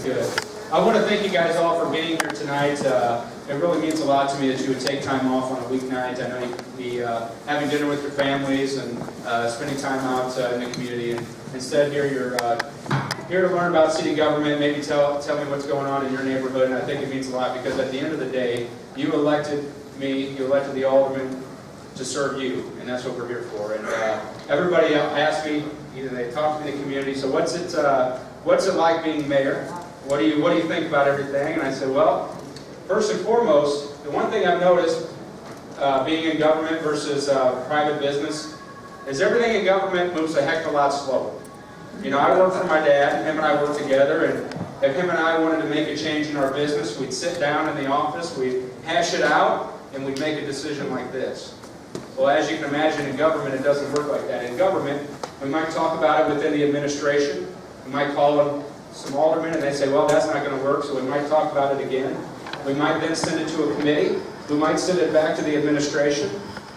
Good. I want to thank you guys all for being here tonight. It really means a lot to me that you would take time off on a weeknight. I know you could be having dinner with your families and spending time out in the community. And instead, here you're here to learn about city government, maybe tell me what's going on in your neighborhood. And I think it means a lot because at the end of the day, you elected me, you elected the alderman to serve you, and that's what we're here for. And everybody asked me, either they talk to me in the community, so what's it like being mayor? What do you think about everything? And I said, well, first and foremost, the one thing I've noticed being in government versus private business is everything in government moves a heck of a lot slower. You know, I work for my dad, and him and I work together, and if him and I wanted to make a change in our business, we'd sit down in the office, we'd hash it out, and we'd make a decision like this. Well, as you can imagine, in government, it doesn't work like that. In government, we might talk about it within the administration. We might call them some aldermen, and they say, well, that's not going to work, so we might talk about it again. We might then send it to a committee, who might send it back to the administration,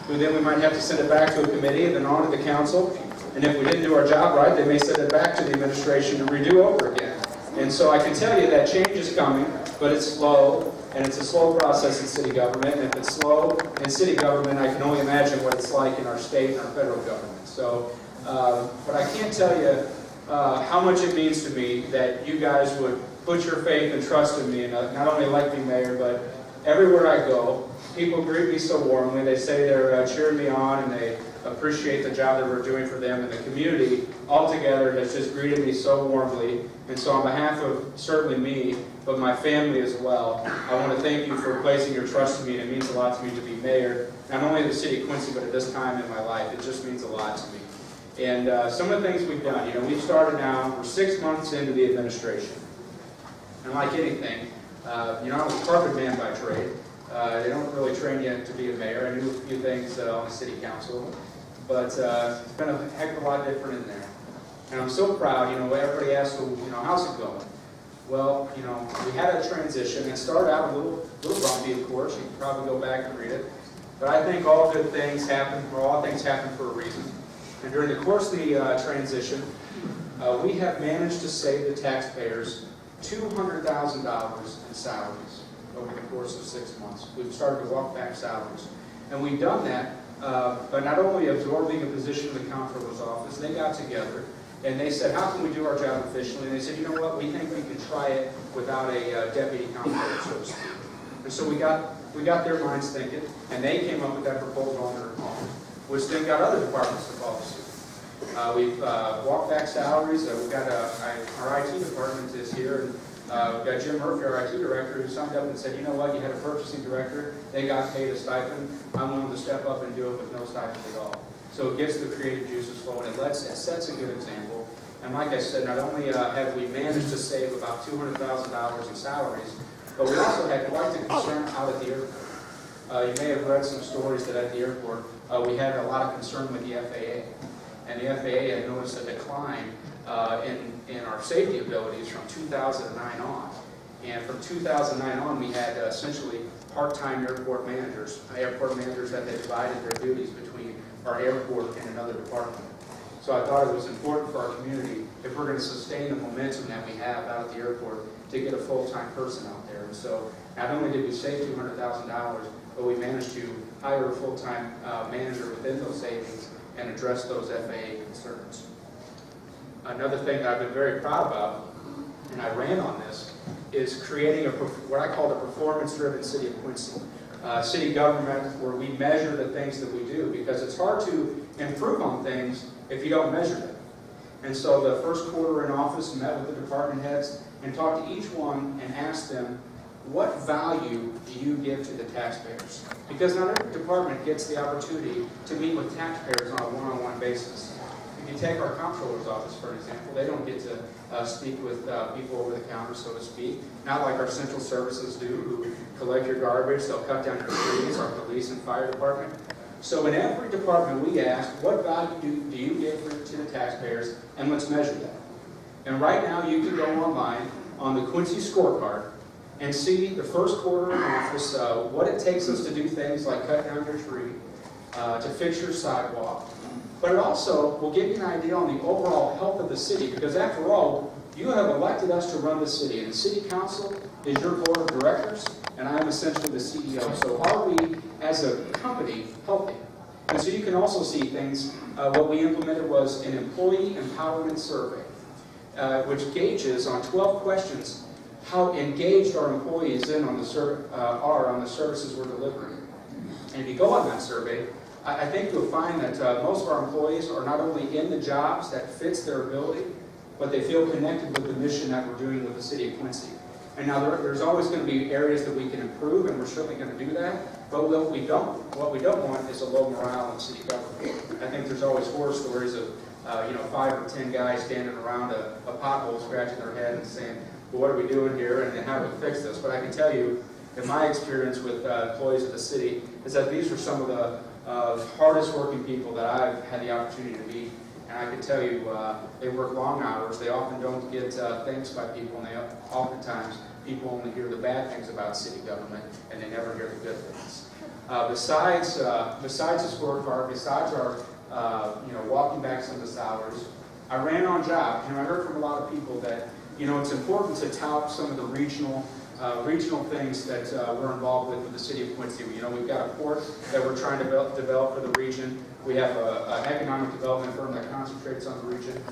who then we might have to send it back to a committee, and then on to the council. And if we didn't do our job right, they may send it back to the administration to redo over again. And so I can tell you that change is coming, but it's slow, and it's a slow process in city government. And if it's slow in city government, I can only imagine what it's like in our state and our federal government. So, but I can't tell you how much it means to me that you guys would put your faith and trust in me and not only elect me mayor, but everywhere I go, people greet me so warmly. They say they're cheering me on and they appreciate the job that we're doing for them, and the community altogether has just greeted me so warmly. And so on behalf of certainly me, but my family as well, I want to thank you for placing your trust in me, and it means a lot to me to be mayor, not only of the city of Quincy, but at this time in my life. It just means a lot to me. And some of the things we've done, you know, we've started now, we're 6 months into the administration. And like anything, you know, I'm a carpet man by trade. They don't really train you to be a mayor. I knew a few things on the city council, but it's been a heck of a lot different in there. And I'm so proud, you know, everybody asks, well, you know, how's it going? Well, you know, we had a transition. It started out a little bumpy, of course. You can probably go back and read it. But I think all good things happen, or all things happen for a reason. And during the course of the transition, we have managed to save the taxpayers $200,000 in salaries over the course of 6 months. We've started to walk back salaries. And we've done that by not only absorbing a position in the comptroller's office. They got together and they said, how can we do our job efficiently? And they said, you know what, we think we can try it without a deputy comptroller, so to speak. And so we got their minds thinking, and they came up with that proposal on their own, which then got other departments to follow suit. We've walked back salaries. We've got our IT department is here, and we've got Jim Murphy, our IT director, who signed up and said, you know what, you had a purchasing director, they got paid a stipend, I'm willing to step up and do it with no stipend at all. So it gets the creative juices flowing. It sets a good example. And like I said, not only have we managed to save about $200,000 in salaries, but we also had quite the concern out at the airport. You may have read some stories that at the airport, we had a lot of concern with the FAA. And the FAA had noticed a decline in our safety abilities from 2009 on. And from 2009 on, we had essentially part-time airport managers that they divided their duties between our airport and another department. So I thought it was important for our community, if we're going to sustain the momentum that we have out at the airport, to get a full-time person out there. And so not only did we save $200,000, but we managed to hire a full-time manager within those savings and address those FAA concerns. Another thing that I've been very proud about, and I ran on this, is creating what I call the performance-driven city of Quincy. City government where we measure the things that we do, because it's hard to improve on things if you don't measure them. And so the first quarter in office, met with the department heads and talked to each one and asked them, what value do you give to the taxpayers? Because not every department gets the opportunity to meet with taxpayers on a one-on-one basis. If you take our comptroller's office, for example, they don't get to speak with people over the counter, so to speak. Not like our central services do, who collect your garbage, they'll cut down your trees, our police and fire department. So in every department we ask, what value do you give to the taxpayers, and let's measure that. And right now you can go online on the Quincy scorecard and see the first quarter in office, what it takes us to do things like cut down your tree, to fix your sidewalk. But it also will give you an idea on the overall health of the city, because after all, You have elected us to run the city, and the city council is your board of directors, and I am essentially the CEO. So are we, as a company, helping? And so you can also see things. What we implemented was an employee empowerment survey, which gauges on 12 questions how engaged our employees are on the services we're delivering. And if you go on that survey, I think you'll find that most of our employees are not only in the jobs that fits their ability, but they feel connected with the mission that we're doing with the city of Quincy. And now there's always going to be areas that we can improve, and we're certainly going to do that. But what we don't want is a low morale in city government. I think there's always horror stories of 5 or 10 guys standing around a pothole, scratching their head and saying, "Well, what are we doing here? And how do we fix this?" But I can tell you, in my experience with employees of the city, is that these are some of the hardest working people that I've had the opportunity to meet. And I can tell you, they work long hours. They often don't get thanks by people, and oftentimes people only hear the bad things about city government, and they never hear the good things. Besides the scorecard, besides our walking back some of the salaries, I ran on job. I heard from a lot of people that it's important to tout some of the regional things that we're involved with the city of Quincy. We've got a port that we're trying to develop for the region. We have an economic development firm that concentrates on the region.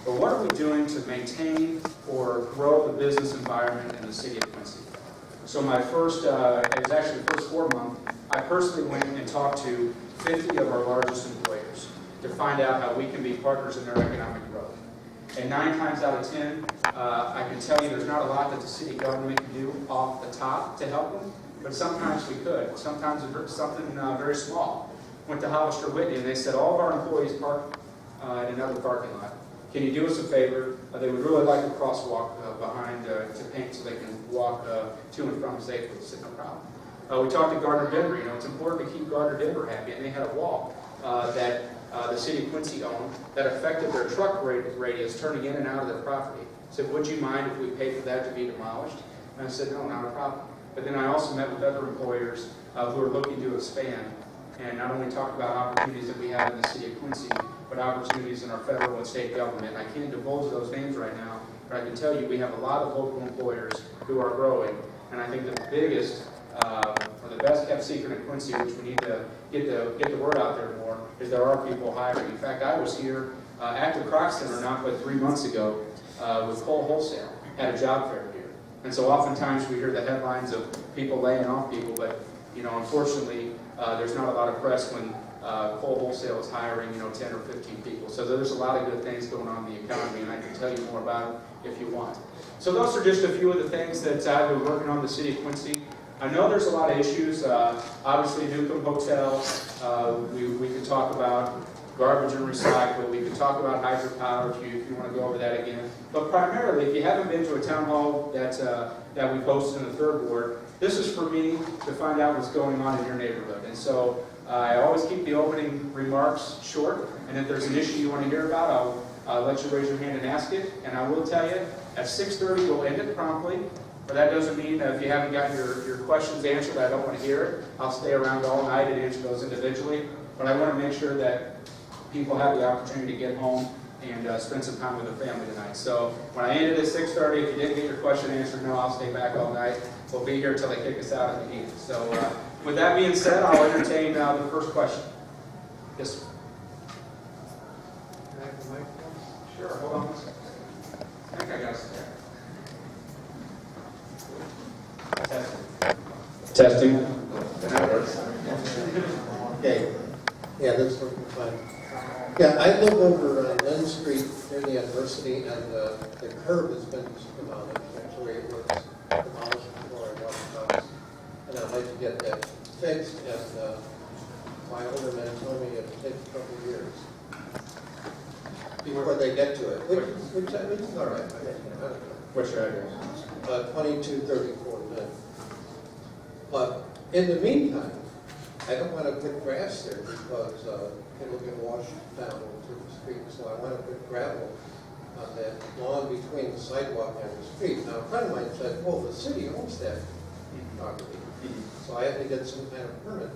But what are we doing to maintain or grow the business environment in the city of Quincy? So my first, it was actually the first 4 months, I personally went and talked to 50 of our largest employers to find out how we can be partners in their economic growth. And 9 times out of 10, I can tell you there's not a lot that the city government can do off the top to help them, but sometimes we could. Sometimes it's something very small. Went to Hollister Whitney, and they said all of our employees park in another parking lot. Can you do us a favor? They would really like a crosswalk behind to paint so they can walk to and from safely. It's no problem. We talked to Gardner Denver. It's important to keep Gardner Denver happy, and they had a wall that the city of Quincy owned that affected their truck radius turning in and out of their property. I said, would you mind if we paid for that to be demolished? And I said, no, not a problem. But then I also met with other employers who are looking to expand, and not only talk about opportunities that we have in the city of Quincy, but opportunities in our federal and state government. I can't divulge those names right now, but I can tell you we have a lot of local employers who are growing, and I think the biggest or the best kept secret in Quincy, which we need to get the word out there more, is there are people hiring. In fact, I was here at the Kroc Center not but 3 months ago with Cole Wholesale, had a job fair here. And so oftentimes we hear the headlines of people laying off people, but unfortunately there's not a lot of press when Cole Wholesale is hiring 10 or 15 people. So there's a lot of good things going on in the economy, and I can tell you more about it if you want. So those are just a few of the things that I've been working on in the city of Quincy. I know there's a lot of issues. Obviously, Newcomb Hotel, we could talk about garbage and recycle. We could talk about hydropower if you want to go over that again. But primarily, if you haven't been to a town hall that we hosted in the third ward, this is for me to find out what's going on in your neighborhood. And so I always keep the opening remarks short, and if there's an issue you want to hear about, I'll let you raise your hand and ask it. And I will tell you, at 6:30 we'll end it promptly, but that doesn't mean that if you haven't got your questions answered, I don't want to hear it. I'll stay around all night and answer those individually, but I want to make sure that people have the opportunity to get home and spend some time with their family tonight. So when I ended at 6:30, if you didn't get your question answered, no, I'll stay back all night. We'll be here until they kick us out if you need. So with that being said, I'll entertain the first question. Yes, sir. Can I have the microphone? Sure, hold on one second. I think I got it there. Testing. That works. Okay. Yeah, that's working fine. Yeah, I live over Lynn Street near the university, and the curb has been demolished. Actually, it was demolished before I bought the house. And I'd like to get that fixed, and my older man told me it takes a couple of years before they get to it. Which is all right. What's your address? 2234 Lynn. But in the meantime, I don't want to put grass there because it'll get washed down into the street. So I want to put gravel on that lawn between the sidewalk and the street. Now, a friend of mine said, well, the city owns that property. So I have to get some kind of permit.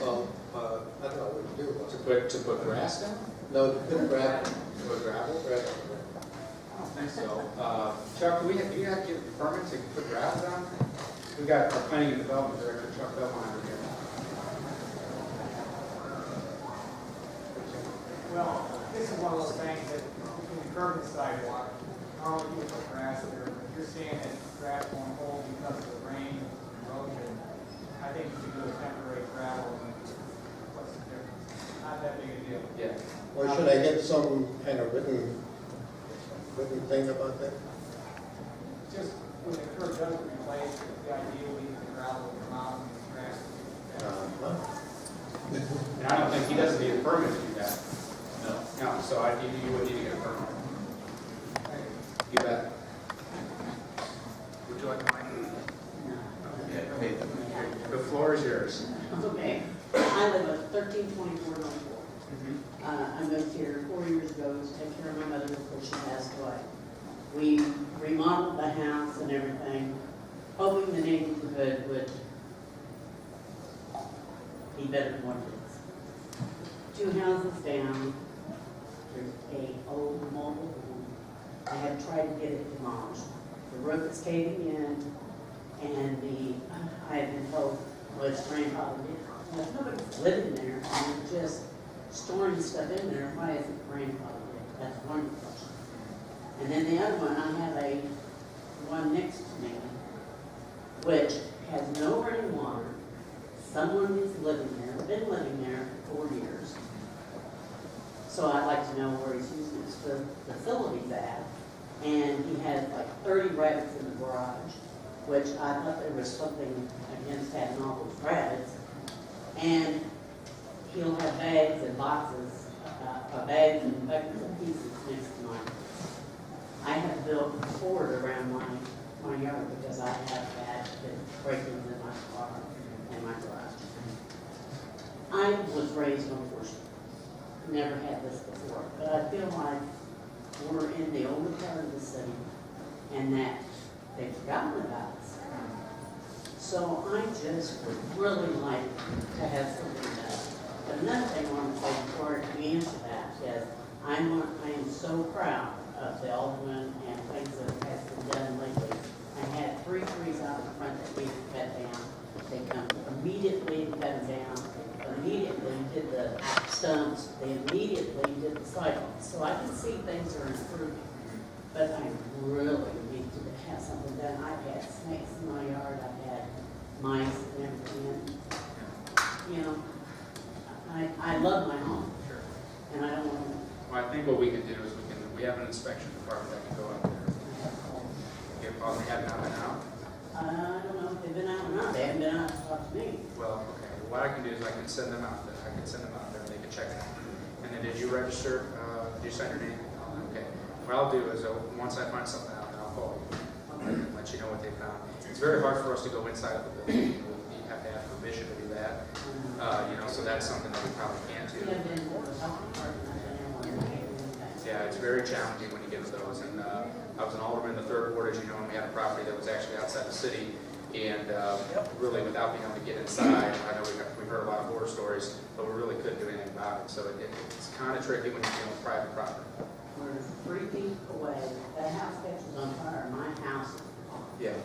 So I don't know what to do about it. To put grass down? No, to put gravel. Put gravel? Right. I don't think so. Chuck, do you have to get permits to put gravel down? We got our planning and development director, Chuck Belmont, over here. Well, this is one of those things that between the curb and the sidewalk, normally people put grass there, but if you're seeing that grass won't hold because of the rain, erosion, I think you should do a temporary gravel and what's the difference? Not that big a deal. Yeah. Or should I get some kind of written thing about that? Just when the curb doesn't replace, the idea would be the gravel will come out and the grass will be better. And I don't think he doesn't need a permit to do that. No, so you would need to get a permit. You bet. Would you like mine? Okay. The floor is yours. Okay, I live at 1324 North Fork. I moved here 4 years ago to take care of my mother before she passed away. We remodeled the house and everything, hoping the neighborhood would be better than what it is. 2 houses down, there's a old mobile home. I have tried to get it demolished. The roof is caving in, and I have been told, well, it's grandfathered in. Well, nobody's living there, and they're just storing stuff in there. Why isn't it grandfathered in? That's one question. And then the other one, I have one next to me, which has no running water. Someone is living there, been living there for 4 years. So I'd like to know where he's using his facilities at. And he has like 30 rabbits in the garage, which I thought there was something against having all those rabbits. And he'll have bags and boxes, bags and buckets of pieces next to mine. I have built a fort around my yard because I have had break-ins in my car and my garage. I was raised on Fourth Street. Never had this before, but I feel like we're in the older part of the city and that they've forgotten about us. So I just would really like to have something done. But another thing I want to say before we answer that is I am so proud of the Alderman and things that has been done lately. I had 3 trees out in front that needed cut down. They come immediately and cut them down. Immediately did the stumps. They immediately did the sidewalks. So I can see things are improving. But I really need to have something done. I've had snakes in my yard. I've had mice and everything. You know, I love my home. Sure. And I don't want to. Well, I think what we can do is we have an inspection department that can go out there. They haven't been out? I don't know if they've been out or not. They haven't been out to talk to me. Well, okay. What I can do is I can send them out there. I can send them out there and they can check it out. And then did you register? Did you sign your name? Okay. What I'll do is once I find something out, then I'll call you and let you know what they found. It's very hard for us to go inside of the building. You have to have permission to do that. So that's something that we probably can't do. Yeah, it's very challenging when you get to those. And I was an alderman in the 3rd ward, as you know, and we had a property that was actually outside the city. And really, without being able to get inside, I know we've heard a lot of horror stories, but we really couldn't do anything about it. So it's kind of tricky when you're dealing with private property. We're 3 feet away. That house catches on fire. My house is on fire. Yeah.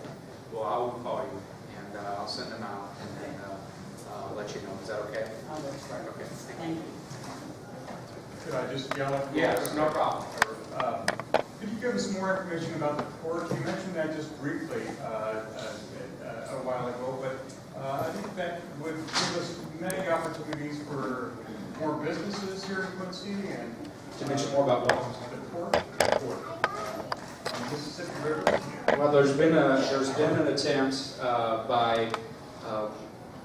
Well, I will call you, and I'll send them out, and then I'll let you know. Is that okay? Oh, that's right. Okay. Thank you. Could I just yell at you? Yes, no problem. Could you give us more information about the port? You mentioned that just briefly a while ago, but I think that would give us many opportunities for more businesses here in Quincy and To mention more about what? the port on the Mississippi River. Well, there's been an attempt by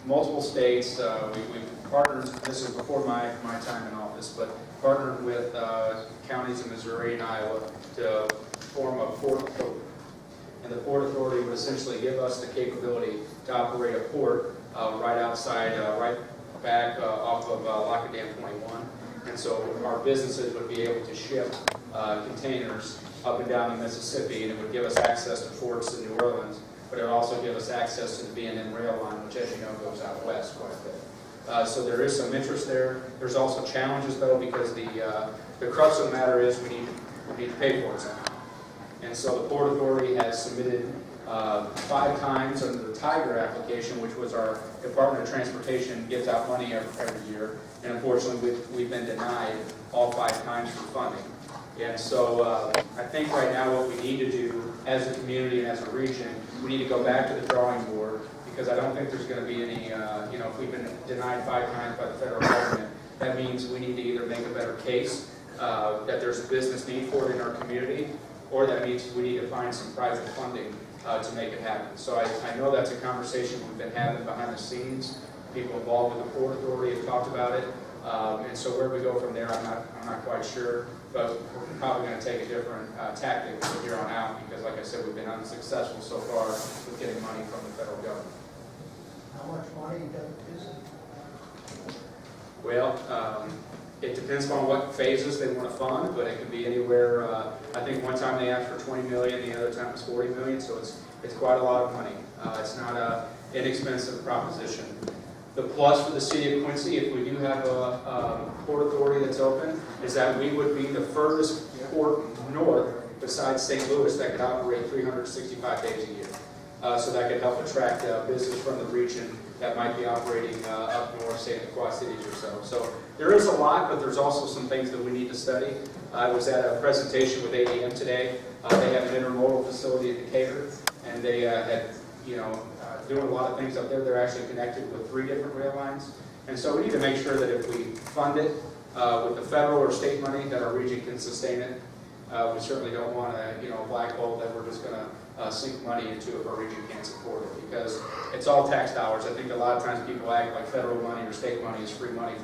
multiple states. We partnered. This is before my time in office, but partnered with counties in Missouri and Iowa to form a port authority. And the port authority would essentially give us the capability to operate a port right outside, right back off of Locker Dam 21. And so our businesses would be able to ship containers up and down the Mississippi, and it would give us access to ports in New Orleans, but it would also give us access to the B&M rail line, which, as you know, goes out west quite a bit. So there is some interest there. There's also challenges though, because the crux of the matter is we need to pay for it somehow. And so the Port Authority has submitted 5 times under the Tiger application, which was our Department of Transportation gives out money every year. And unfortunately, we've been denied all 5 times for funding. And so I think right now what we need to do as a community and as a region, we need to go back to the drawing board, because I don't think there's going to be any, if we've been denied 5 times by the federal government, that means we need to either make a better case that there's a business need for it in our community, or that means we need to find some private funding to make it happen. So I know that's a conversation we've been having behind the scenes. People involved with the Port Authority have talked about it. And so where we go from there, I'm not quite sure, but we're probably going to take a different tactic from here on out, because like I said, we've been unsuccessful so far with getting money from the federal government. How much money is it? Well, it depends on what phases they want to fund, but it could be anywhere. I think one time they asked for 20 million, the other time it was 40 million, so it's quite a lot of money. It's not an inexpensive proposition. The plus for the city of Quincy, if we do have a port authority that's open, is that we would be the furthest port north besides St. Louis that could operate 365 days a year. So that could help attract business from the region that might be operating up north, say in the Quad Cities or so. So there is a lot, but there's also some things that we need to study. I was at a presentation with ADM today. They have an intermodal facility in Decatur, and they had, doing a lot of things up there. They're actually connected with 3 different rail lines. And so we need to make sure that if we fund it with the federal or state money, that our region can sustain it. We certainly don't want a black hole that we're just going to sink money into if our region can't support it, because it's all tax dollars. I think a lot of times people act like federal money or state money is free money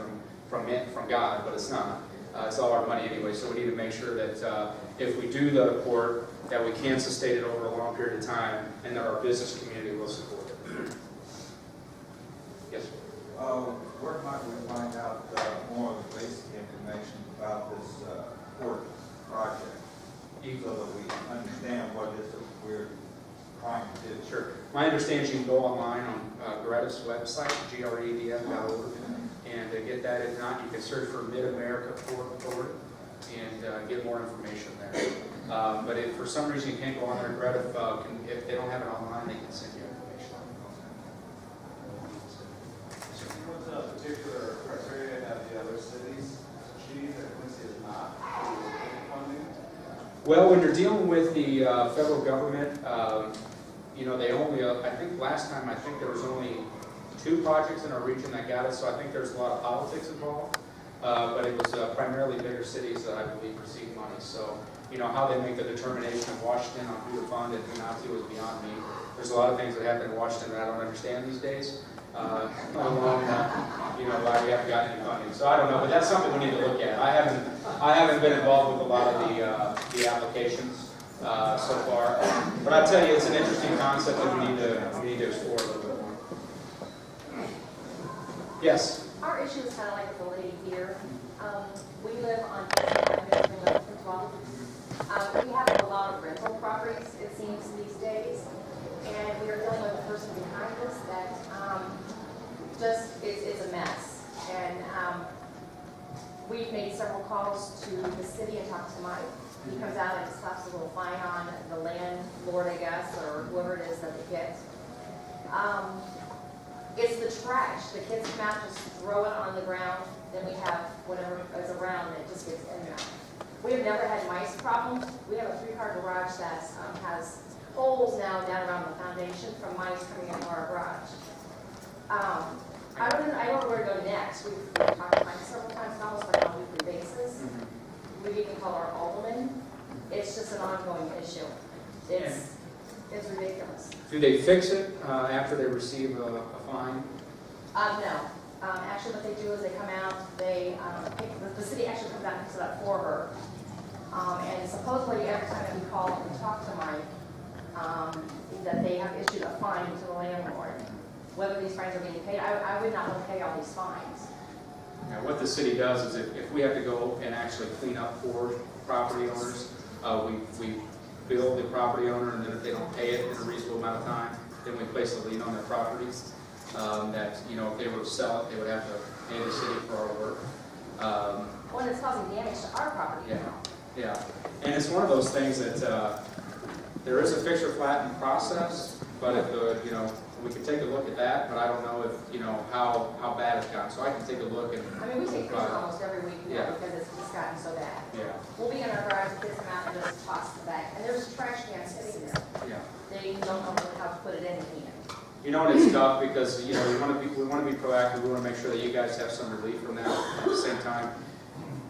from God, but it's not. It's all our money anyway, so we need to make sure that if we do the port, that we can sustain it over a long period of time, and that our business community will support it. Yes, sir. Where might we find out more of the basic information about this port project, so that we understand what it is that we're trying to do? Sure. My understanding is you can go online on Greta's website, gredf.org, and get that. If not, you can search for Mid-America Port Authority and get more information there. But if for some reason you can't go on there, Greta, if they don't have it online, they can send you information. What particular criteria have the other cities achieved that Quincy is not funding? Well, when you're dealing with the federal government, they only, I think last time, there was only 2 projects in our region that got it, so I think there's a lot of politics involved. But it was primarily bigger cities that I believe received money. So, how they make the determination of Washington on who to fund and who not to is beyond me. There's a lot of things that happen in Washington that I don't understand these days. Let alone, why we haven't gotten any funding. So I don't know, but that's something we need to look at. I haven't been involved with a lot of the applications so far, but I tell you, it's an interesting concept that we need to explore a little bit more. Yes. Our issue is kind of like the lady here. We live on 12. We have a lot of rental properties, it seems, these days. And we are dealing with a person behind us that it's a mess. And we've made several calls to the city and talked to Mike. He comes out and slaps a little fine on the landlord, I guess, or whoever it is that they get. It's the trash. The kids come out, just throw it on the ground. Then we have whatever is around, and it just gets in there. We have never had mice problems. We have a 3-car garage that has holes now down around the foundation from mice coming into our garage. I don't know where to go next. We've talked to Mike several times, almost like on a weekly basis. We even call our alderman. It's just an ongoing issue. It's ridiculous. Do they fix it after they receive a fine? No. Actually, what they do is they come out, the city actually comes out and picks it up for her. And supposedly every time that we call and talk to Mike, that they have issued a fine to the landlord. Whether these fines are being paid, I would not want to pay all these fines. Now, what the city does is if we have to go and actually clean up for property owners, we bill the property owner, and then if they don't pay it in a reasonable amount of time, then we place a lien on their property. that, you know, if they were to sell it, they would have to pay the city for our work. When it's causing damage to our property Yeah. now. Yeah, and it's one of those things that, there is a fixture flatten process, but if, you know, we could take a look at that, but I don't know if, you know, how bad it's gotten, so I can take a look and. I mean, we take pictures almost every week now Yeah. because it's just gotten so bad. Yeah, We'll be in our garage, kids come out and just toss the bag, and there's trash cans sitting there. yeah. They don't know how to put it in the can. You know, and it's tough because, you know, we want to be proactive, we want to make sure that you guys have some relief from that. At the same time,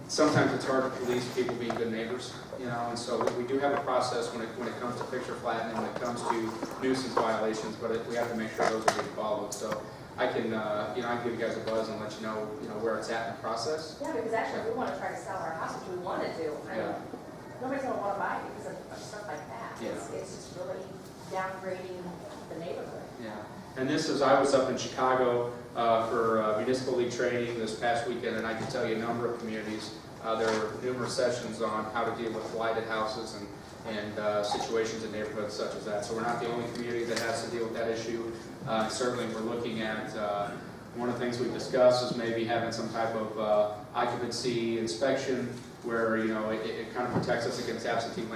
sometimes it's hard to police people being good neighbors, you know, and so we do have a process when it comes to fixture flattening, when it comes to nuisance violations, but we have to make sure those are being followed. So I can, you know, I can give you guys a buzz and let you know, where it's at in the process. Yeah, because actually, we want to try to sell our house, which we wanted to. I mean, Yeah. nobody's going to want to buy it because of stuff like that. Yeah. It's just really downgrading the neighborhood. Yeah, and I was up in Chicago for municipal league training this past weekend, and I can tell you a number of communities, there were numerous sessions on how to deal with blighted houses and situations in neighborhoods such as that. So we're not the only community that has to deal with that issue. Certainly, we're looking at, one of the things we've discussed is maybe having some type of occupancy inspection where, it kind of protects us against absentee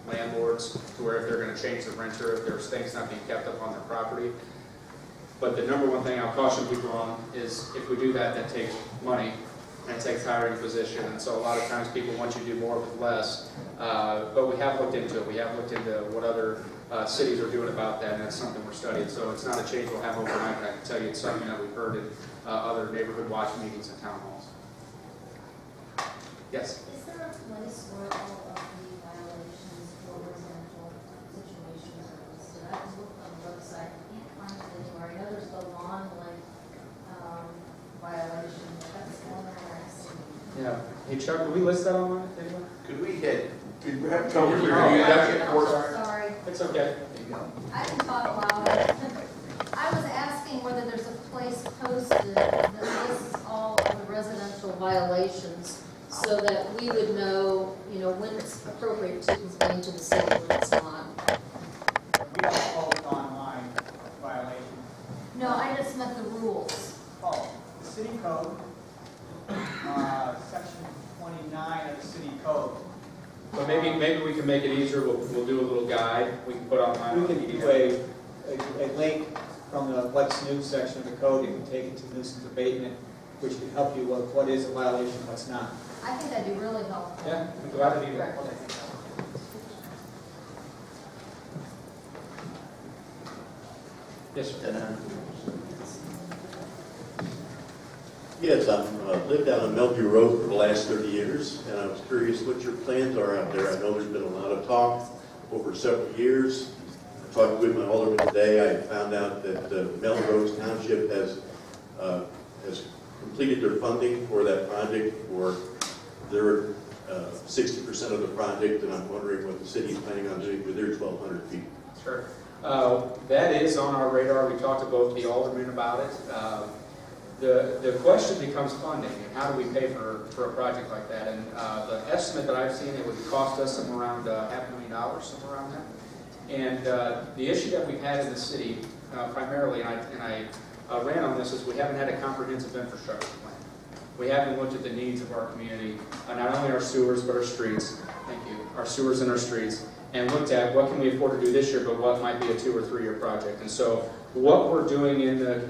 landlords, to where if they're going to change the renter, if there's things not being kept up on their property. But the number one thing I'll caution people on is if we do that, that takes money and it takes hiring a position. And so a lot of times people want you to do more with less. But we have looked into it. We have looked into what other cities are doing about that, and that's something we're studying. So it's not a change we'll have overnight, but I can tell you it's something that we've heard in other neighborhood watch meetings and town halls. Yes? Is there a place where all of the violations for residential situations are listed? I was looking on the website, I can't find it anywhere. I know there's the lawn length violation, but that's the one that I've seen. Yeah. Hey Chuck, can we list that online? Anyone? Could we have Toby, Toby you're read on. that for us? Sorry, It's okay. I can talk loud. I was asking whether there's a place posted that lists all of the residential violations so that we would know, when it's appropriate to complain to the city, when it's not. We don't post online violations. No, I just meant the rules. Oh, the city code, section 29 of the city code. But maybe we can make it easier. We'll do a little guide we can put online. We can do a link from the What's New section of the code. You can take it to nuisance abatement, which can help you with what is a violation and what's not. I think that'd be really helpful. Yeah, I'm glad to do that. Yes, sir. Yes, I've lived down on Melview Road for the last 30 years, and I was curious what your plans are out there. I know there's been a lot of talk over several years. I talked with my alderman today. I found out that Melrose Township has completed their funding for that project for their 60% of the project, and I'm wondering what the city is planning on doing with their 1,200 feet. Sure. That is on our radar. We talked to both the aldermen about it. The question becomes funding, and how do we pay for a project like that? And the estimate that I've seen, it would cost us somewhere around $500,000, somewhere around that. And the issue that we've had in the city, primarily, and I ran on this, is we haven't had a comprehensive infrastructure plan. We haven't looked at the needs of our community, not only our sewers, but our streets. Thank you. Our sewers and our streets. And looked at what can we afford to do this year, but what might be a 2 or 3 year project. And so what we're doing in the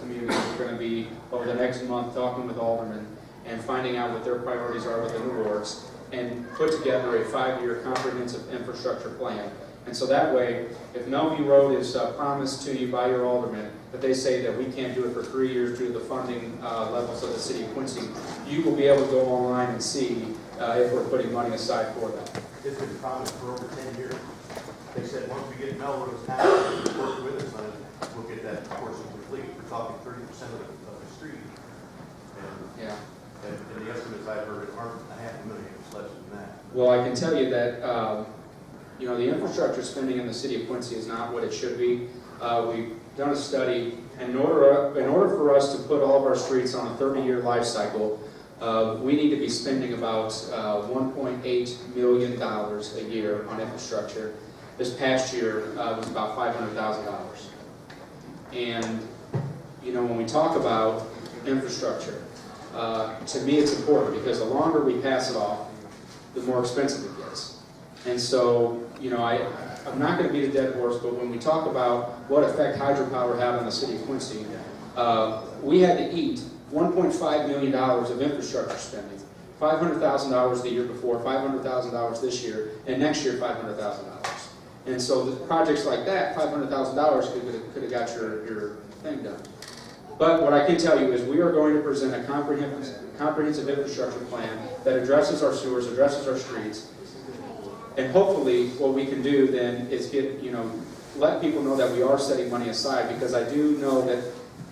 community, we're going to be over the next month talking with aldermen and finding out what their priorities are within the wards, and put together a 5-year comprehensive infrastructure plan. And so that way, if Melview Road is promised to you by your alderman, but they say that we can't do it for 3 years due to the funding levels of the city of Quincy, you will be able to go online and see if we're putting money aside for that. It's been promised for over 10 years. They said once we get Melrose Township to work with us on it, we'll get that portion complete. We're talking 30% of the street. And, Yeah. and the estimates I've heard aren't $500,000, it's less than that. Well, I can tell you that, the infrastructure spending in the city of Quincy is not what it should be. We've done a study, and in order for us to put all of our streets on a 30-year life cycle, we need to be spending about $1.8 million a year on infrastructure. This past year was about $500,000. And when we talk about infrastructure, to me it's important because the longer we pass it off, the more expensive it gets. And so, I'm not going to beat a dead horse, but when we talk about what effect hydropower had on the city of Quincy, we had to eat $1.5 million of infrastructure spending, $500,000 the year before, $500,000 this year, and next year $500,000. And so the projects like that, $500,000 could have got your thing done. But what I can tell you is we are going to present a comprehensive infrastructure plan that addresses our sewers, addresses our streets, and hopefully what we can do then is let people know that we are setting money aside, because I do know that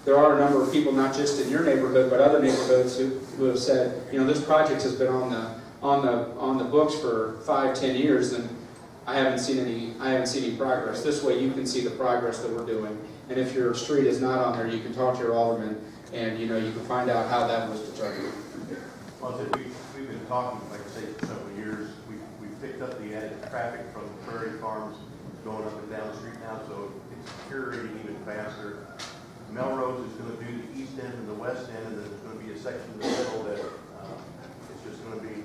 there are a number of people, not just in your neighborhood, but other neighborhoods who have said, this project has been on the books for 5-10 years, and I haven't seen any progress. This way you can see the progress that we're doing. And if your street is not on there, you can talk to your alderman and you can find out how that was determined. Well, we've been talking, like I say, for several years. We've picked up the added traffic from the Prairie Farms going up and down the street now, so it's curating even faster. Melrose is going to do the east end and the west end, and then there's going to be a section in the middle that it's just going to be,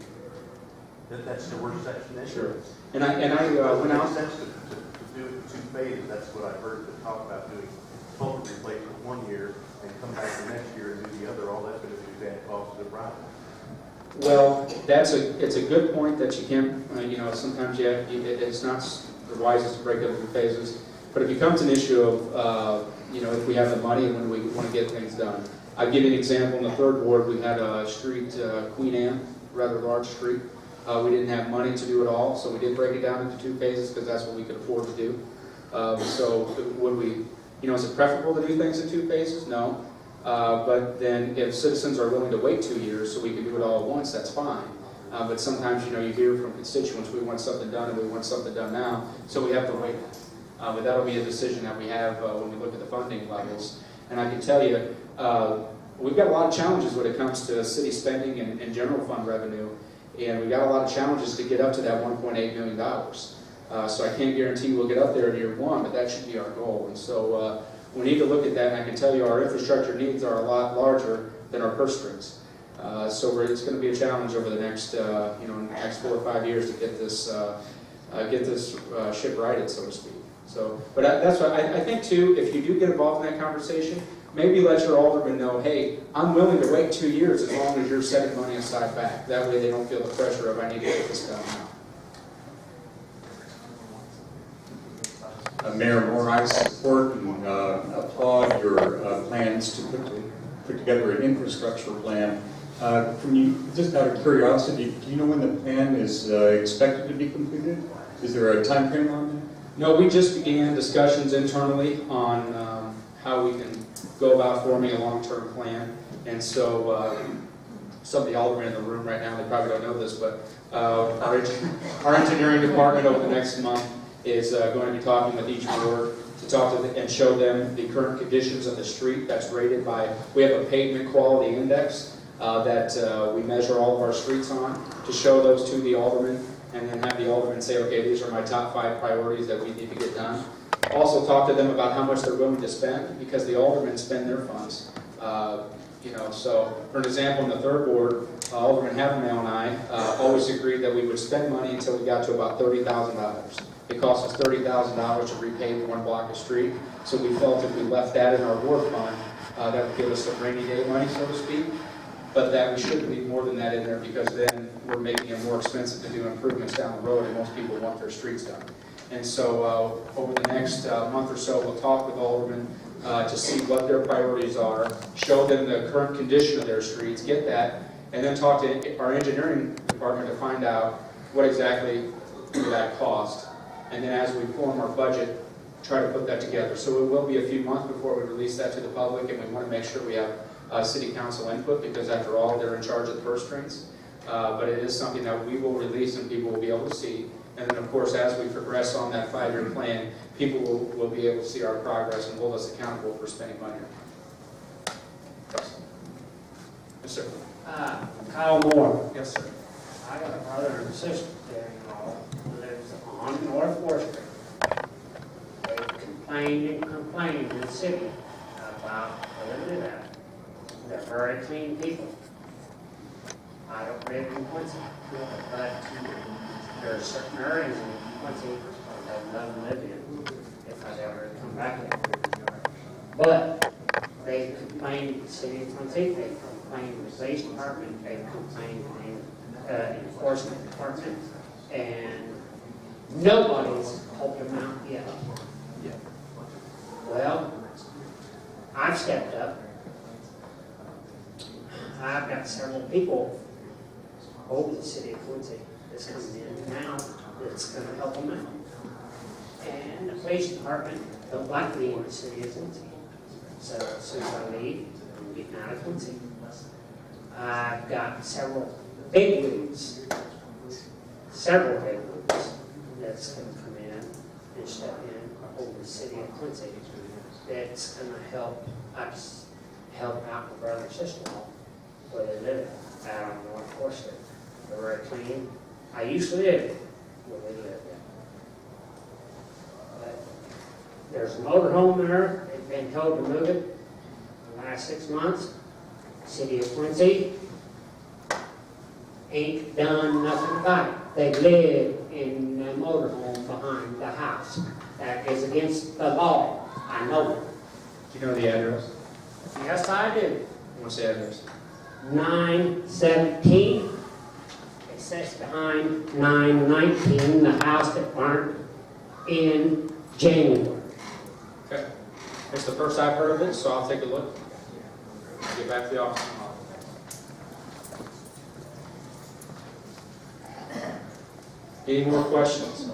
that's the worst section there. Sure. And I went out. It makes sense to do it in 2 phases. That's what I've heard them talk about doing. Culvert replacement 1 year and come back the next year and do the other. All that's going to do is add cost to the project. Well, it's a good point that you can't, sometimes it's not the wisest to break it up in phases. But it becomes an issue of, if we have the money and when we want to get things done. I'll give you an example. In the third ward, we had a street, Queen Anne, rather large street. We didn't have money to do it all, so we did break it down into 2 phases because that's what we could afford to do. So would we, is it preferable to do things in 2 phases? No. But then if citizens are willing to wait 2 years so we can do it all at once, that's fine. But sometimes, you hear from constituents, we want something done and we want something done now, so we have to wait. But that'll be a decision that we have when we look at the funding levels. And I can tell you, we've got a lot of challenges when it comes to city spending and general fund revenue. And we've got a lot of challenges to get up to that $1.8 million. So I can't guarantee we'll get up there in year 1, but that should be our goal. And so we need to look at that, and I can tell you our infrastructure needs are a lot larger than our purse strings. So it's going to be a challenge over the next, next 4 or 5 years to get this ship righted, so to speak. So, but that's what I think too. If you do get involved in that conversation, maybe let your alderman know, hey, I'm willing to wait 2 years as long as you're setting money aside back. That way they don't feel the pressure of I need to get this done now. Mayor Moore, I support and applaud your plans to put together an infrastructure plan. Just out of curiosity, do you know when the plan is expected to be completed? Is there a time frame on that? No, we just began discussions internally on how we can go about forming a long-term plan. And so some of the aldermen in the room right now, they probably don't know this, but our engineering department over the next month is going to be talking with each ward to talk to and show them the current conditions of the street that's rated by, we have a pavement quality index that we measure all of our streets on, to show those to the aldermen and then have the aldermen say, okay, these are my top 5 priorities that we need to get done. Also talk to them about how much they're willing to spend, because the aldermen spend their funds. So for an example, in the third ward, Alderman Havermel and I always agreed that we would spend money until we got to about $30,000. It cost us $30,000 to repave 1 block of street, so we felt if we left that in our ward fund, that would give us some rainy day money, so to speak. But that we shouldn't leave more than that in there, because then we're making it more expensive to do improvements down the road, and most people want their streets done. And so over the next month or so, we'll talk with aldermen to see what their priorities are, show them the current condition of their streets, get that, and then talk to our engineering department to find out what exactly that cost. And then as we form our budget, try to put that together. So it will be a few months before we release that to the public, and we want to make sure we have city council input, because after all, they're in charge of the purse strings. But it is something that we will release and people will be able to see. And then, of course, as we progress on that 5-year plan, people will be able to see our progress and hold us accountable for spending money. Yes, sir. Kyle Moore. Yes, sir. I got a brother and sister there, who lives on North 4th Street. They complained in the city about the they do that. They're very clean people. I don't live in Quincy, but there are certain areas in Quincy I don't live in if I'd ever come back there. But they complain to the city of Quincy, they complain to the police department, they complain to the enforcement department, and nobody's helped them out yet. Well, I've stepped up. I've got several people over the city of Quincy that's coming in now that's going to help them out. And the police department don't like me in the city of Quincy. So as soon as I leave, I'm getting out of Quincy. I've got several big leagues that's going to come in and step in over the city of Quincy. That's going to help us help out my brother and sister-in-law where they live out on North Forster. They're very clean. I used to live where they live at. But there's a motorhome there. They've been told to move it the last 6 months. City of Quincy ain't done nothing about it. They live in a motorhome behind the house. That is against the law. I know it. Do you know the address? Yes, I do. What's the address? 917. It says behind 919, the house that burnt in January. Okay. It's the first I've heard of it, so I'll take a look. Get back to the office tomorrow. Any more questions?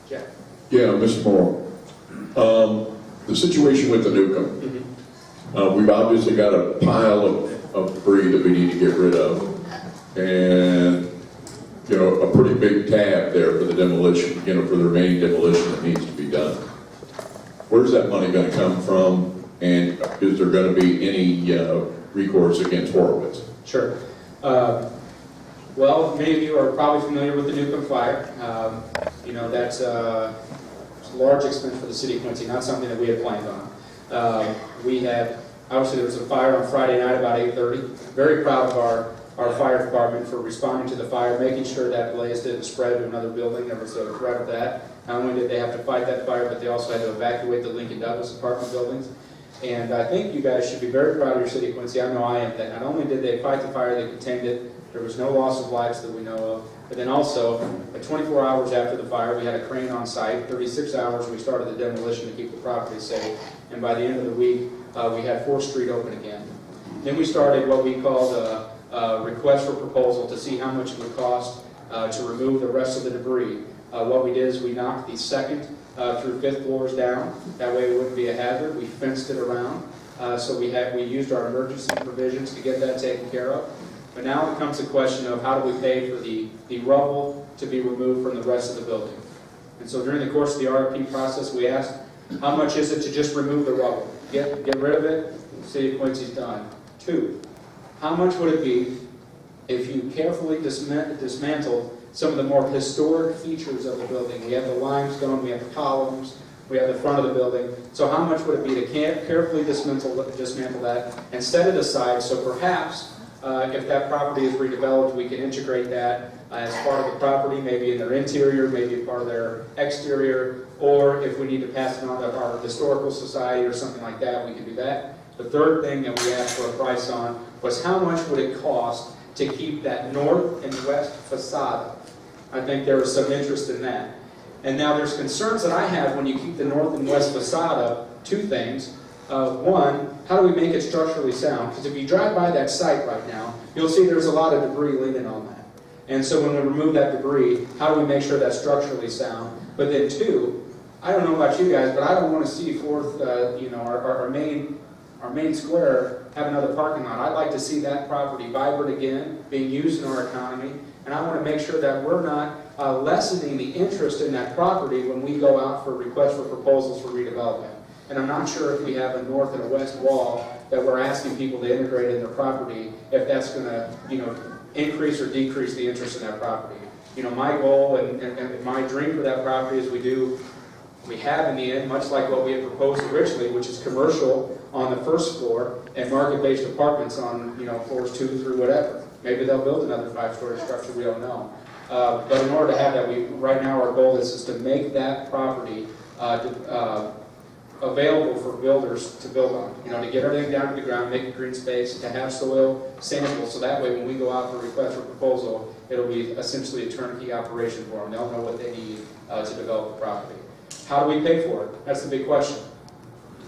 Jeff? Yeah, Mr. Moore. The situation with the Newcomb. We've obviously got a pile of debris that we need to get rid of. And, you know, a pretty big tab there for the demolition, you know, for the remaining demolition that needs to be done. Where's that money going to come from? And is there going to be any recourse against Horowitz? Sure. Well, many of you are probably familiar with the Newcomb fire. You know, that's a large expense for the city of Quincy, not something that we had planned on. We had, obviously there was a fire on Friday night about 8:30. Very proud of our fire department for responding to the fire, making sure that blaze didn't spread to another building. There was a threat of that. Not only did they have to fight that fire, but they also had to evacuate the Lincoln Douglas apartment buildings. And I think you guys should be very proud of your city of Quincy. I know I am. That not only did they fight the fire, they contained it. There was no loss of lives that we know of. But then also, 24 hours after the fire, we had a crane on site. 36 hours, we started the demolition to keep the property safe. And by the end of the week, we had 4th Street open again. Then we started what we called a request for proposal to see how much it would cost to remove the rest of the debris. What we did is we knocked the 2nd through 5th floors down. That way it wouldn't be a hazard. We fenced it around. So we used our emergency provisions to get that taken care of. But now it comes the question of how do we pay for the rubble to be removed from the rest of the building. And so during the course of the RFP process, we asked, how much is it to just remove the rubble? Get rid of it, the city of Quincy's done. 2, how much would it be if you carefully dismantled some of the more historic features of the building? We have the limestone, we have the columns, we have the front of the building. So how much would it be to carefully dismantle that and set it aside so perhaps if that property is redeveloped, we can integrate that as part of the property, maybe in their interior, maybe part of their exterior, or if we need to pass it on to our historical society or something like that, we can do that. The third thing that we asked for a price on was how much would it cost to keep that north and west facade. I think there was some interest in that. And now there's concerns that I have when you keep the north and west facade up. 2 things. One, how do we make it structurally sound? Because if you drive by that site right now, you'll see there's a lot of debris leaning on that. And so when we remove that debris, how do we make sure that's structurally sound? But then 2, I don't know about you guys, but I don't want to see 4th, you know, our main square have another parking lot. I'd like to see that property vibrant again, being used in our economy, and I want to make sure that we're not lessening the interest in that property when we go out for requests for proposals for redevelopment. And I'm not sure if we have a north and a west wall that we're asking people to integrate in their property, if that's going to, you know, increase or decrease the interest in that property. You know, my goal and my dream for that property is we do We have in the end, much like what we had proposed originally, which is commercial on the first floor and market-based apartments on, floors 2 through whatever. Maybe they'll build another 5-story structure, we don't know. But in order to have that, right now our goal is to make that property available for builders to build on. To get everything down to the ground, make a green space, to have soil samples, so that way when we go out for request for proposal, it'll be essentially a turnkey operation for them. They'll know what they need to develop the property. How do we pay for it? That's the big question.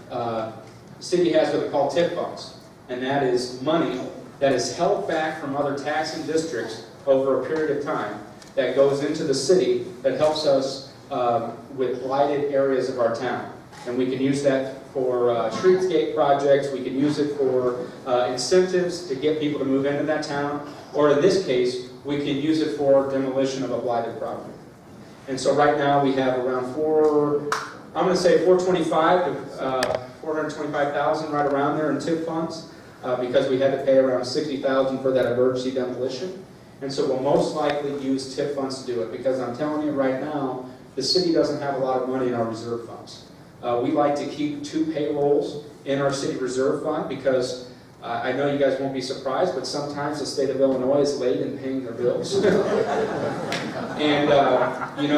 The city has what they call TIF funds, and that is money that is held back from other taxing districts over a period of time that goes into the city that helps us with blighted areas of our town. And we can use that for streetscape projects, we can use it for incentives to get people to move into that town, or in this case, we can use it for demolition of a blighted property. And so right now we have around 425 to 425,000 right around there in TIF funds because we had to pay around 60,000 for that emergency demolition. And so we'll most likely use TIF funds to do it because I'm telling you right now, the city doesn't have a lot of money in our reserve funds. We like to keep 2 payrolls in our city reserve fund because I know you guys won't be surprised, but sometimes the state of Illinois is late in paying their bills. And,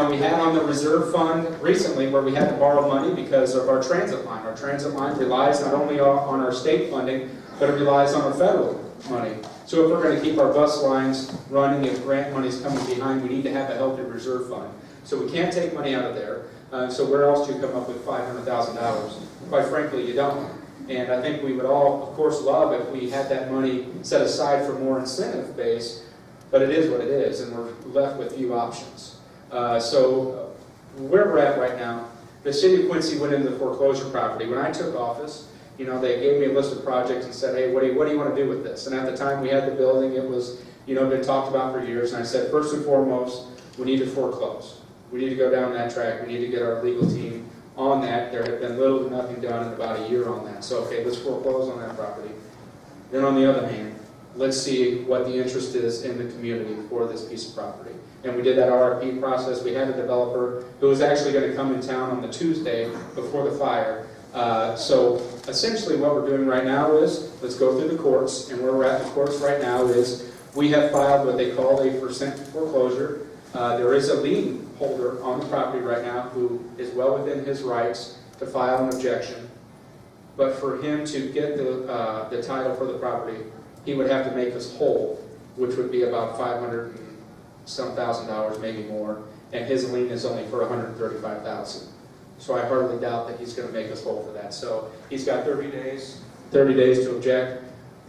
we had on the reserve fund recently where we had to borrow money because of our transit line. Our transit line relies not only on our state funding, but it relies on our federal money. So if we're going to keep our bus lines running, if grant money is coming behind, we need to have a healthy reserve fund. So we can't take money out of there. So where else do you come up with $500,000? Quite frankly, you don't. And I think we would all, of course, love if we had that money set aside for more incentive base, but it is what it is, and we're left with few options. So where we're at right now, the city of Quincy went into the foreclosure property. When I took office, they gave me a list of projects and said, hey, what do you want to do with this? And at the time we had the building, it was, been talked about for years, and I said, first and foremost, we need to foreclose. We need to go down that track. We need to get our legal team on that. There had been little to nothing done in about a year on that. So, okay, let's foreclose on that property. Then on the other hand, let's see what the interest is in the community for this piece of property. And we did that RFP process. We had a developer who was actually going to come in town on the Tuesday before the fire. So essentially what we're doing right now is, let's go through the courts, and where we're at in the courts right now is we have filed what they call a percent foreclosure. There is a lien holder on the property right now who is well within his rights to file an objection. But for him to get the title for the property, he would have to make us whole, which would be about $500 and some $1,000, maybe more, and his lien is only for $135,000. So I hardly doubt that he's going to make us whole for that. So he's got 30 days to object.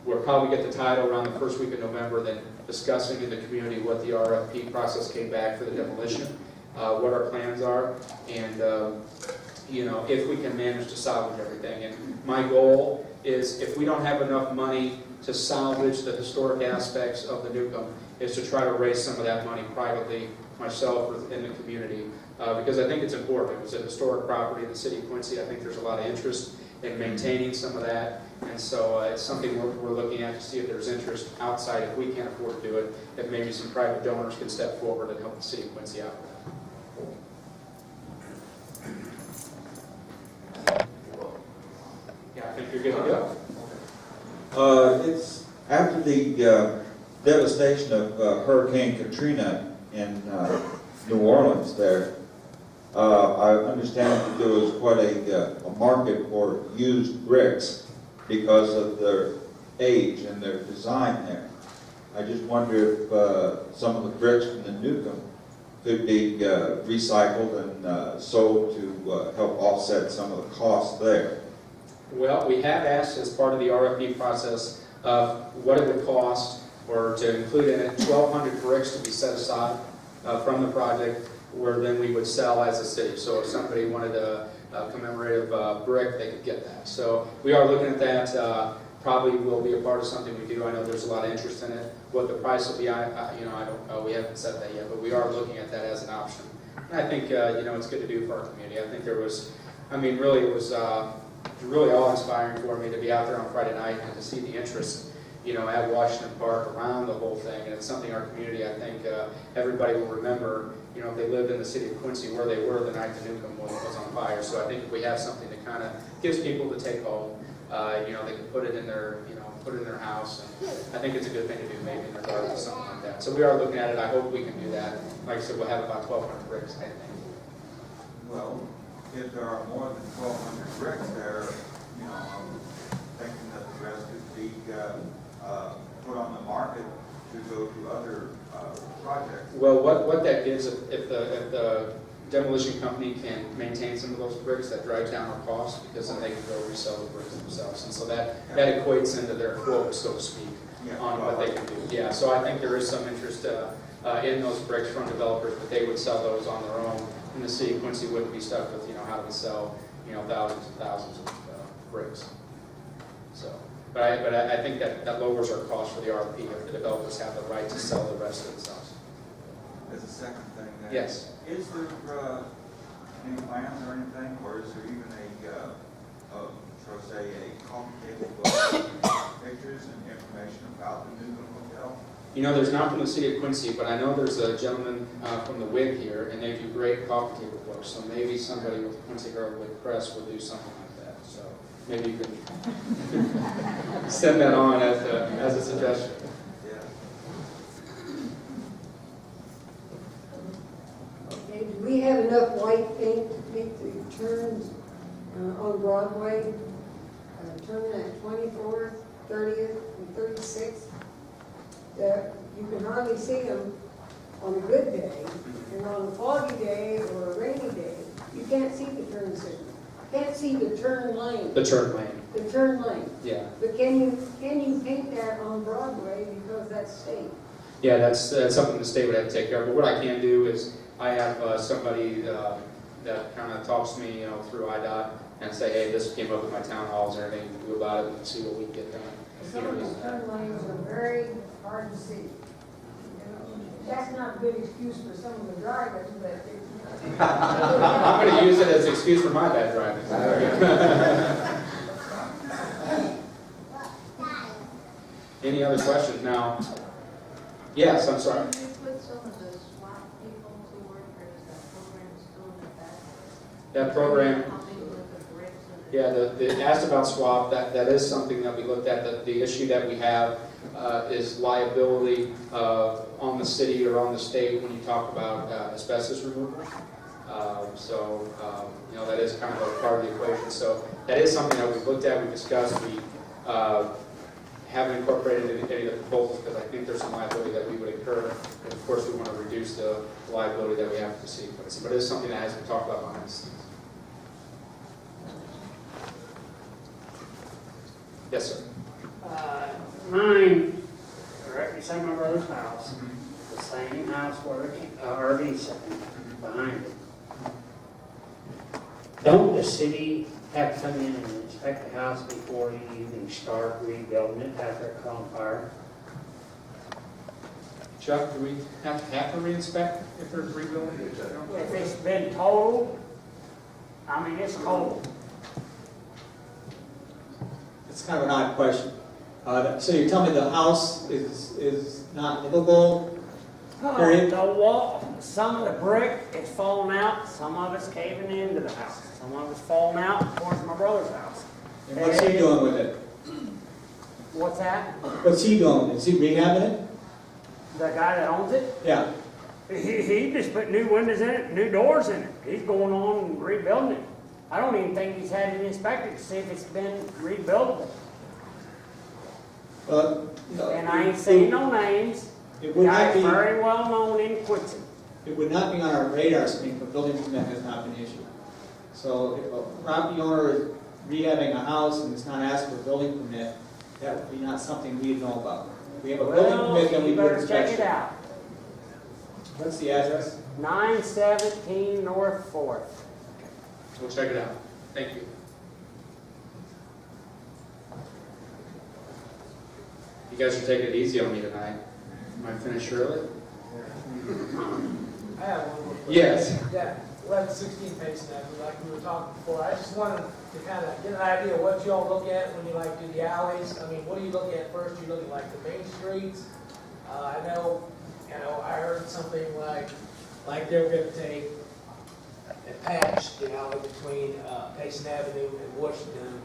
We'll probably get the title around the first week of November, then discussing in the community what the RFP process came back for the demolition, what our plans are, and if we can manage to salvage everything. And my goal is, if we don't have enough money to salvage the historic aspects of the Newcomb, is to try to raise some of that money privately, myself, within the community, because I think it's important. It was a historic property in the city of Quincy. I think there's a lot of interest in maintaining some of that, and so it's something we're looking at to see if there's interest outside, if we can't afford to do it, if maybe some private donors can step forward and help the city of Quincy out. Yeah, I think you're good to go. It's after the devastation of Hurricane Katrina in New Orleans there. I understand that there was quite a market for used bricks because of their age and their design there. I just wonder if some of the bricks from the Newcomb could be recycled and sold to help offset some of the costs there. Well, we have asked as part of the RFP process of what it would cost, or to include in it 1,200 bricks to be set aside from the project, where then we would sell as a city. So if somebody wanted a commemorative brick, they could get that. So we are looking at that. Probably will be a part of something we do. I know there's a lot of interest in it. What the price will be, I don't know. We haven't said that yet, but we are looking at that as an option. And I think it's good to do for our community. I think there was, really it was really awe-inspiring for me to be out there on Friday night and to see the interest, at Washington Park around the whole thing. And it's something our community, I think, everybody will remember, you know, if they lived in the city of Quincy where they were the night the Newcomb was on fire. So I think if we have something that kind of gives people to take home, you know, they can put it in their, you know, put it in their house. And I think it's a good thing to do, maybe in their garden or something like that. So we are looking at it. I hope we can do that. Like I said, we'll have about 1,200 bricks, I think. Well, if there are more than 1,200 bricks there, you know, I'm thinking that the rest could be put on the market to go to other projects. Well, what that gives, if the demolition company can maintain some of those bricks, that drives down our cost, because then they can go resell the bricks themselves. And so that equates into their quote, so to speak, on what they can do. Yeah, so I think there is some interest in those bricks from developers, but they would sell those on their own. And the city of Quincy wouldn't be stuck with, you know, how do we sell, you know, thousands and thousands of bricks. So, but I think that lowers our cost for the RFP if the developers have the right to sell the rest of themselves. As a second thing, then, Yes. is there any plans or anything, or is there even shall I say, a coffee table book with pictures and information about the Newcomb Hotel? You know, there's not from the city of Quincy, but I know there's a gentleman from the WIG here, and they do great coffee table books. So maybe somebody with the Quincy Herald WIG Press will do something like that. So maybe you can send that on as a suggestion. Okay, do we have enough white paint to paint the turns on Broadway? Turning at 24th, 30th, and 36th? You can hardly see them on a good day, and on a foggy day or a rainy day, you can't see the turn signal. Can't see the turn lane. The turn lane. The turn lane. Yeah. But can you paint that on Broadway because that's state? Yeah, that's something the state would have to take care of. But what I can do is I have somebody that kind of talks to me, you know, through IDOT and say, hey, this came up in my town halls, is there anything to do about it, and see what we can get done. Some of these turn lanes are very hard to see. That's not a good excuse for some of the drivers, but I'm going to use it as an excuse for my bad driving. Any other questions now? Yes, I'm sorry. Can you put some of the SWAT people to work, or is that program still in effect? That program, Helping with the bricks and yeah, asked about SWAP, that is something that we looked at. The issue that we have is liability on the city or on the state when you talk about asbestos removal. You know, that is kind of a part of the equation. So that is something that we've looked at, we discussed, we haven't incorporated any of the proposals because I think there's some liability that we would incur. And of course, we want to reduce the liability that we have to the city of Quincy. But it is something that has been talked about behind the scenes. Yes, sir. Mine, directly beside my brother's house, the same house where the RV's sitting, behind it. Don't the city have to come in and inspect the house before you even start rebuilding it after it caught on fire? Chuck, do we have to re-inspect if there's rebuilding? If it's been totaled, I mean, it's totaled. It's kind of an odd question. So you're telling me the house is not livable? Period? The wall, some of the brick is falling out, some of it's caving into the house, some of it's falling out towards my brother's house. And what's he doing with it? What's that? What's he doing? Is he rehabbing it? The guy that owns it? Yeah. He just put new windows in it, new doors in it. He's going on and rebuilding it. I don't even think he's had it inspected to see if it's been rebuildable. And I ain't saying no names. It would not Guy's be. very well known in Quincy. It would not be on our radar screen, but building permit has not been issued. So if a property owner is rehabbing a house and it's not asked for a building permit, that would be not something we'd know about. If we have a building permit, then we You do better inspection. check it out. What's the address? 917 North 4th. We'll check it out. Thank you. You guys are taking it easy on me tonight. Am I finished early? I have one more question. Yes. Yeah, 1116 Mason Avenue, like we were talking before. I just wanted to kind of get an idea of what you all look at when you like do the alleys. I mean, what do you look at first? You look at like the main streets. I know, I heard something like like they were gonna take and patch the alley between Payson Avenue and Washington,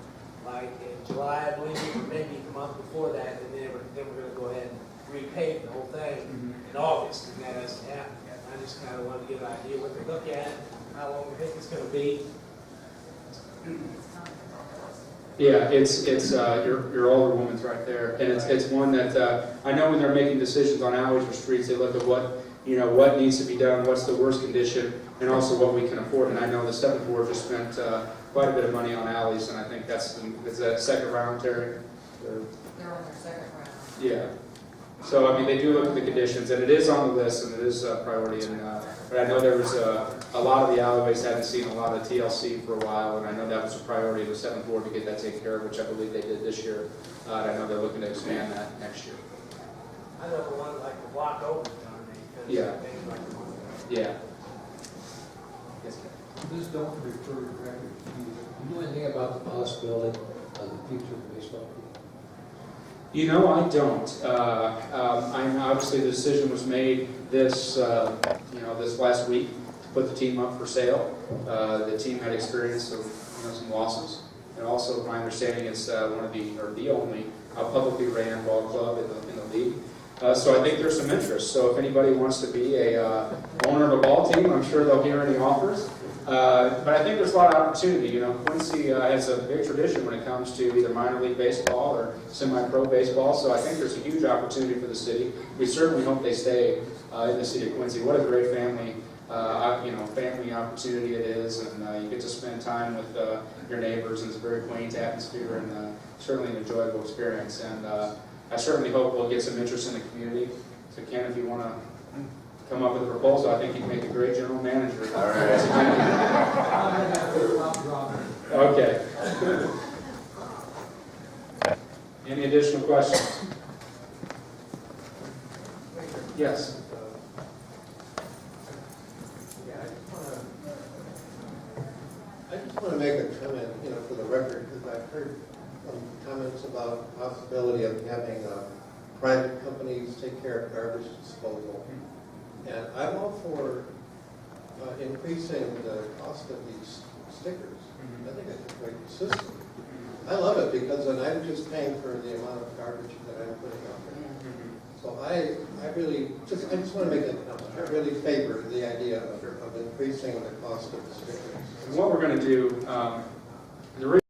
like in July, I believe, or maybe the month before that, and then we're gonna go ahead and repave the whole thing in August, and that hasn't happened yet. I just kind of wanted to get an idea what they look at, how long we think it's gonna be. Yeah, it's your older woman's right there, and it's one that I know when they're making decisions on alleys or streets, they look at what needs to be done, what's the worst condition, and also what we can afford. And I know the 7th Ward just spent quite a bit of money on alleys, and I think that's that second round, Terry. They're on their second round. Yeah. So I mean, they do look at the conditions, and it is on the list, and it is a priority. And but I know there was a lot of the alleyways hadn't seen a lot of TLC for a while, and I know that was a priority of the 7th Ward to get that taken care of, which I believe they did this year. And I know they're looking to expand that next year. I know the one like the block over, Yeah. Yeah. Yes, Please don't refer to record. Do you know anything about the possibility of the future of the baseball field? You know, I don't. Obviously, the decision was made this last week to put the team up for sale. The team had experienced some losses, and also, my understanding, it's one of the only publicly ran ball club in the league. So I think there's some interest. So if anybody wants to be a owner of a ball team, I'm sure they'll hear any offers. But I think there's a lot of opportunity. You know, Quincy has a big tradition when it comes to either minor league baseball or semi-pro baseball. So I think there's a huge opportunity for the city. We certainly hope they stay in the city of Quincy. What a great family opportunity it is, and you get to spend time with your neighbors, and it's a very quaint atmosphere, and certainly an enjoyable experience. And I certainly hope we'll get some interest in the community. So Ken, if you want to come up with a proposal, I think you'd make a great general manager. All right. Okay. Any additional questions? Yes. I just want to make a comment, for the record, because I've heard comments about the possibility of having private companies take care of garbage disposal. And I'm all for increasing the cost of these stickers. I think it's a great system. I love it because then I'm just paying for the amount of garbage that I'm putting out there. So I just want to make that comment. I really favor the idea of increasing the cost of the stickers. And what we're going to do, the